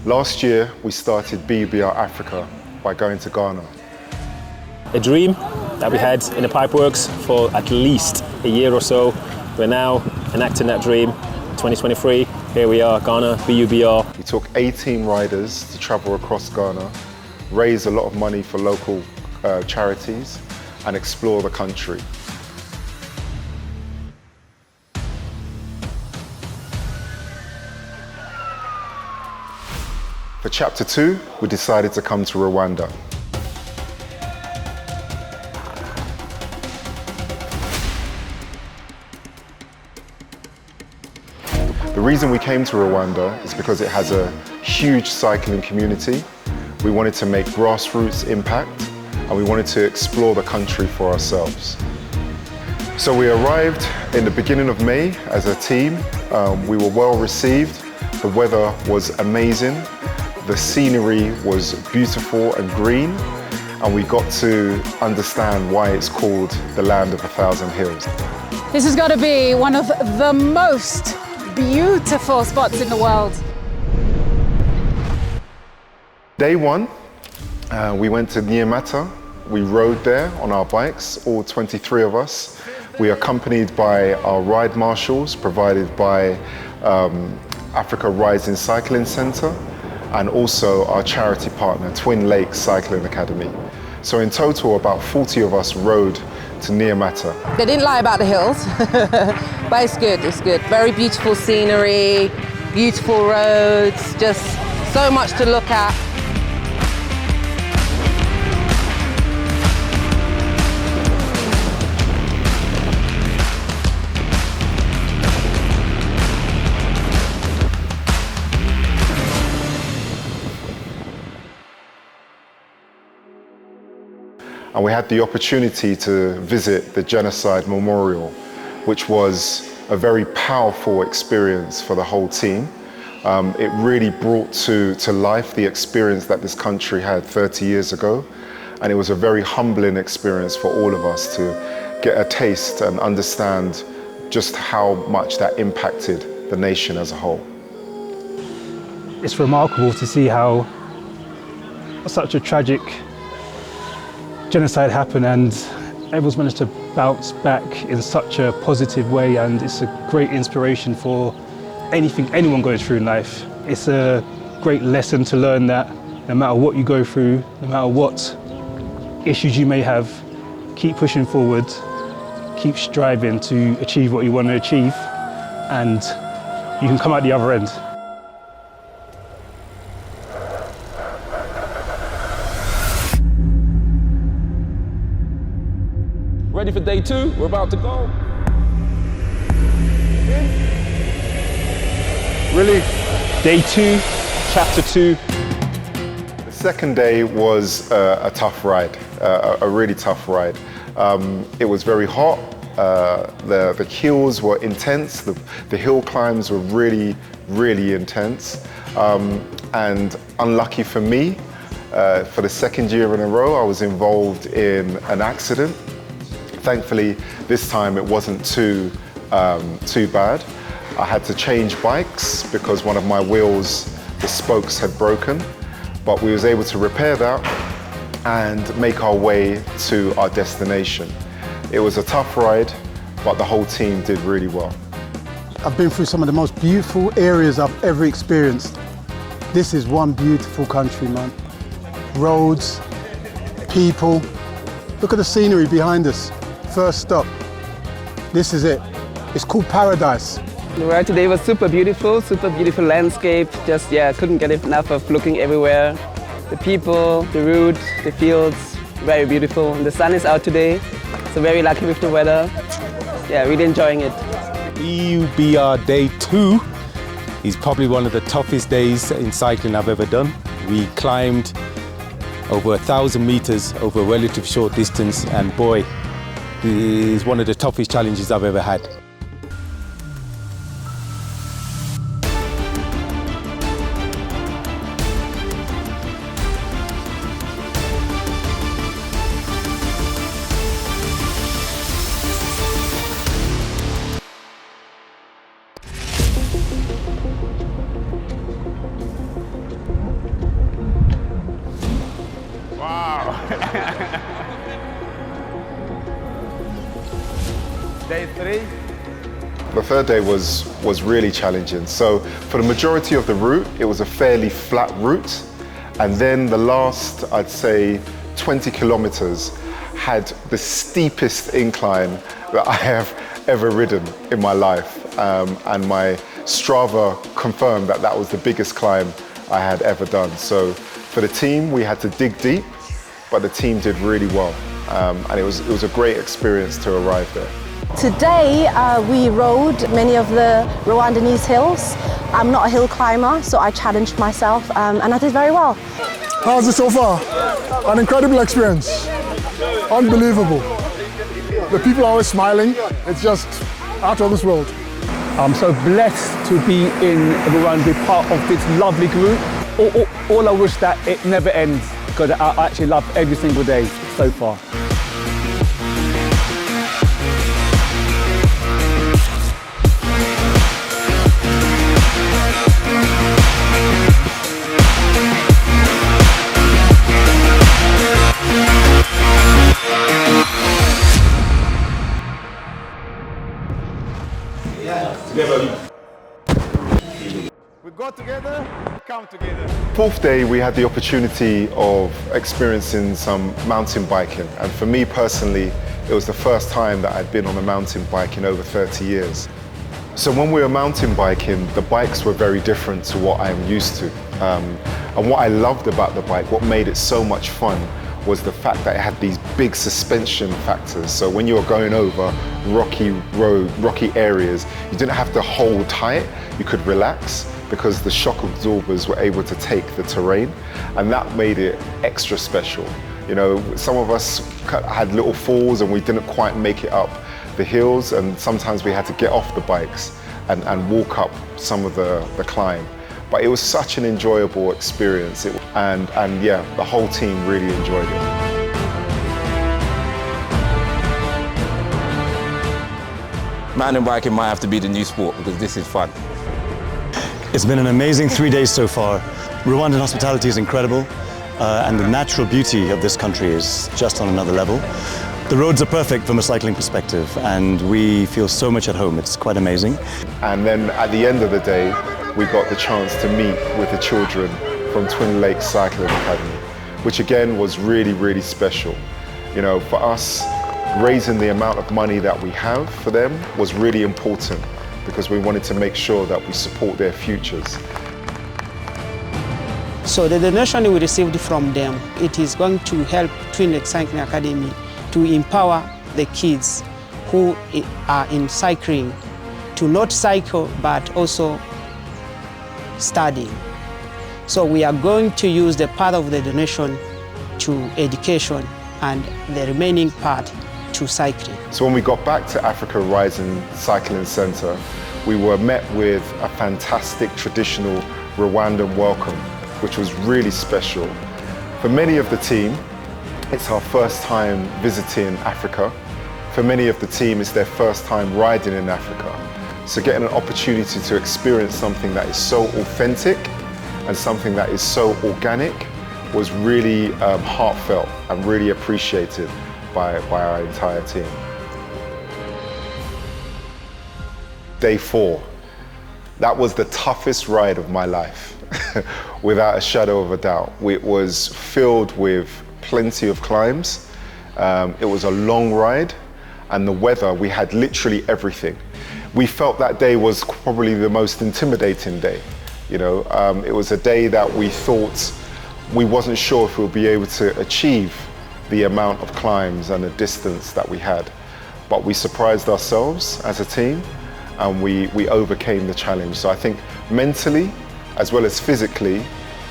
Last year, we started BUBR Africa by going to Ghana. A dream that we had in the pipeworks for at least a year or so. We're now enacting that dream. 2023, here we are, Ghana, BUBR. We took 18 riders to travel across Ghana, raise a lot of money for local charities, and explore the country. For Chapter 2, we decided to come to Rwanda. The reason we came to Rwanda is because it has a huge cycling community. We wanted to make grassroots impact, and we wanted to explore the country for ourselves. So we arrived in the beginning of May as a team. We were well received. The weather was amazing. The scenery was beautiful and green, and we got to understand why it's called the land of 1,000 hills. This has got to be one of the most beautiful spots in the world. Day one, we went to Nyamata. We rode there on our bikes, all 23 of us. We are accompanied by our ride marshals provided by Africa Rising Cycling Centre, and also our charity partner, Twin Lakes Cycling Academy. So in total, about 40 of us rode to Nyamata. They didn't lie about the hills, but it's good, it's good. Very beautiful scenery, beautiful roads, just so much to look at. And we had the opportunity to visit the Genocide Memorial, which was a very powerful experience for the whole team. It really brought to life the experience that this country had 30 years ago. And it was a very humbling experience for all of us to get a taste and understand just how much that impacted the nation as a whole. It's remarkable to see how such a tragic genocide happened and everyone's managed to bounce back in such a positive way, and it's a great inspiration for anyone going through in life. It's a great lesson to learn that no matter what you go through, no matter what issues you may have, keep pushing forward, keep striving to achieve what you want to achieve, and you can come out the other end. Ready for day 2? We're about to go. Relief. Day 2, Chapter 2. The second day was a tough ride, a really tough ride. It was very hot. The hills were intense. The hill climbs were really, really intense. And unlucky for me, for the second year in a row, I was involved in an accident. Thankfully, this time it wasn't too bad. I had to change bikes because one of my wheels, the spokes had broken, but we was able to repair that and make our way to our destination. It was a tough ride, but the whole team did really well. I've been through some of the most beautiful areas I've ever experienced. This is one beautiful country, man. Roads, people. Look at the scenery behind us. First stop. This is it. It's called paradise. The ride today was super beautiful landscape. Just, couldn't get enough of looking everywhere. The people, the route, the fields, very beautiful. And the sun is out today, so very lucky with the weather. Yeah, really enjoying it. BUBR Day 2 is probably one of the toughest days in cycling I've ever done. We climbed over 1,000 meters over a relatively short distance, and boy, it is one of the toughest challenges I've ever had. Day 3. The third day was really challenging. So for the majority of the route, it was a fairly flat route. And then the last, I'd say, 20 kilometers had the steepest incline that I have ever ridden in my life. And my Strava confirmed that that was the biggest climb I had ever done. So for the team, we had to dig deep, but the team did really well. And it was a great experience to arrive there. Today we rode many of the Rwandanese hills. I'm not a hill climber, so I challenged myself and I did very well. How's it so far? An incredible experience. Unbelievable. The people are always smiling. It's just out of this world. I'm so blessed to be in Rwanda, be part of this lovely group. All I wish that it never ends, because I actually love every single day so far. We go together, come together. Fourth day, we had the opportunity of experiencing some mountain biking. And for me personally, it was the first time that I'd been on a mountain bike in over 30 years. So when we were mountain biking, the bikes were very different to what I'm used to. And what I loved about the bike, what made it so much fun, was the fact that it had these big suspension factors. So when you were going over rocky areas, you didn't have to hold tight, you could relax because the shock absorbers were able to take the terrain, and that made it extra special. You know, some of us had little falls and we didn't quite make it up the hills, and sometimes we had to get off the bikes and walk up some of the climb. But it was such an enjoyable experience, and yeah, the whole team really enjoyed it. Mountain biking might have to be the new sport because this is fun. It's been an amazing 3 days so far. Rwandan hospitality is incredible, and the natural beauty of this country is just on another level. The roads are perfect from a cycling perspective, and we feel so much at home. It's quite amazing. And then at the end of the day, we got the chance to meet with the children from Twin Lakes Cycling Academy, which again was really, really special. You know, for us, raising the amount of money that we have for them was really important because we wanted to make sure that we support their futures. So the donation we received from them, it is going to help Twin Lakes Cycling Academy to empower the kids who are in cycling to not cycle but also studying. So we are going to use the part of the donation to education and the remaining part to cycling. So when we got back to Africa Rising Cycling Centre, we were met with a fantastic traditional Rwandan welcome, which was really special. For many of the team, it's our first time visiting Africa. For many of the team, it's their first time riding in Africa. So getting an opportunity to experience something that is so authentic and something that is so organic was really heartfelt and really appreciated by our entire team. Day 4, that was the toughest ride of my life, without a shadow of a doubt. It was filled with plenty of climbs. It was a long ride, and the weather, we had literally everything. We felt that day was probably the most intimidating day. You know, it was a day that we thought we wasn't sure if we'll be able to achieve the amount of climbs and the distance that we had. But we surprised ourselves as a team, and we overcame the challenge. So I think mentally, as well as physically,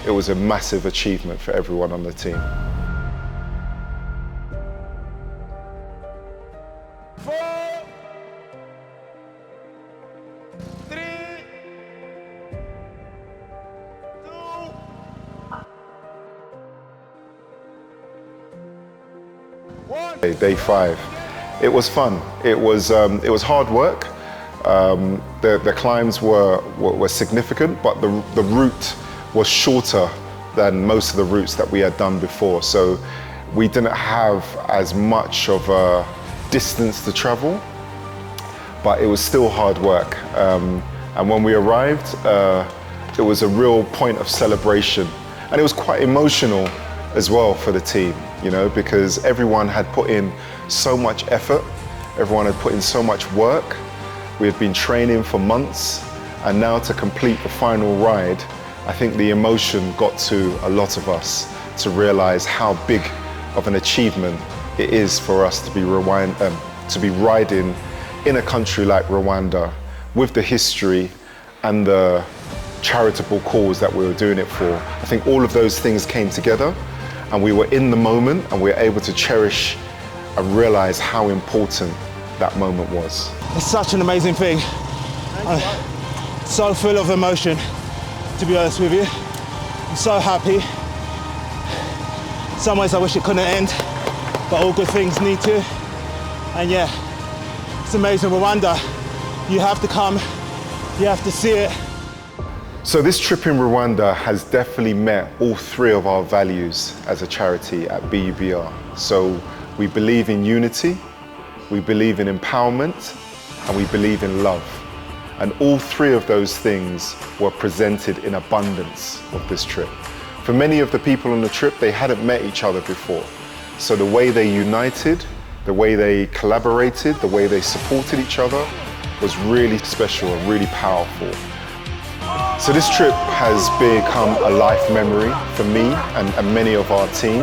it was a massive achievement for everyone on the team. 4, 3, 2, 1. Day 5, it was fun. It was hard work. The climbs were significant, but the route was shorter than most of the routes that we had done before. So We didn't have as much of a distance to travel, but it was still hard work. And when we arrived, it was a real point of celebration. And it was quite emotional as well for the team, you know, because everyone had put in so much effort, everyone had put in so much work. We had been training for months, and now to complete the final ride, I think the emotion got to a lot of us to realize how big of an achievement it is for us to be riding in a country like Rwanda with the history and the charitable cause that we were doing it for. I think all of those things came together, and we were in the moment, and we were able to cherish and realize how important that moment was. It's such an amazing thing. I'm so full of emotion, to be honest with you. I'm so happy. In some ways I wish it couldn't end, but all good things need to. And yeah, it's amazing. Rwanda, you have to come, you have to see it. So this trip in Rwanda has definitely met all three of our values as a charity at BUBR. So we believe in unity, we believe in empowerment, and we believe in love. And all three of those things were presented in abundance of this trip. For many of the people on the trip, they hadn't met each other before. So the way they united, the way they collaborated, the way they supported each other was really special and really powerful. So this trip has become a life memory for me and many of our team.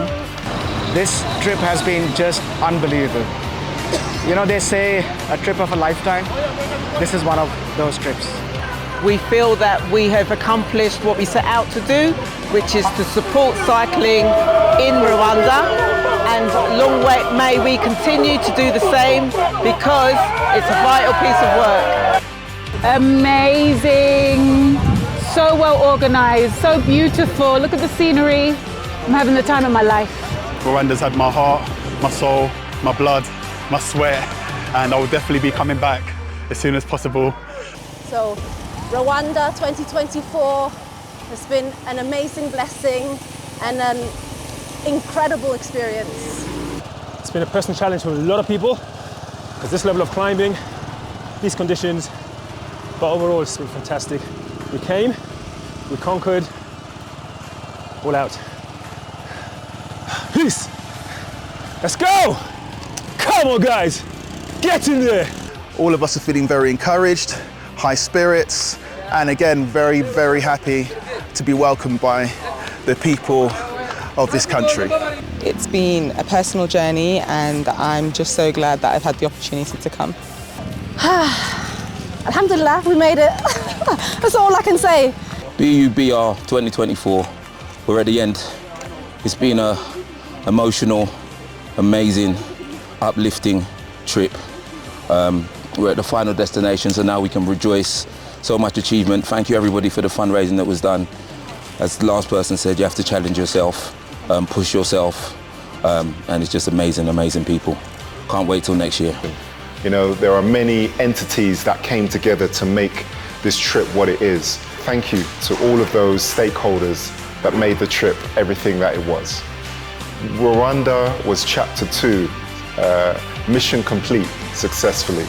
This trip has been just unbelievable. You know, they say a trip of a lifetime. This is one of those trips. We feel that we have accomplished what we set out to do, which is to support cycling in Rwanda, and long may we continue to do the same, because it's a vital piece of work. Amazing, so well organized, so beautiful. Look at the scenery. I'm having the time of my life. Rwanda's had my heart, my soul, my blood, my sweat, and I will definitely be coming back as soon as possible. So Rwanda 2024 has been an amazing blessing and an incredible experience. It's been a personal challenge for a lot of people, because this level of climbing, these conditions, but overall it's been fantastic. We came, we conquered, all out. Peace! Let's go! Come on guys, get in there! All of us are feeling very encouraged, high spirits, and again, very, very happy to be welcomed by the people of this country. It's been a personal journey, and I'm just so glad that I've had the opportunity to come. Alhamdulillah, we made it. That's all I can say. BUBR 2024, we're at the end. It's been an emotional, amazing, uplifting trip. We're at the final destination, so now we can rejoice. So much achievement. Thank you everybody for the fundraising that was done. As the last person said, you have to challenge yourself, push yourself, and it's just amazing, amazing people. Can't wait till next year. You know, there are many entities that came together to make this trip what it is. Thank you to all of those stakeholders that made the trip everything that it was. Rwanda was chapter 2, mission complete successfully.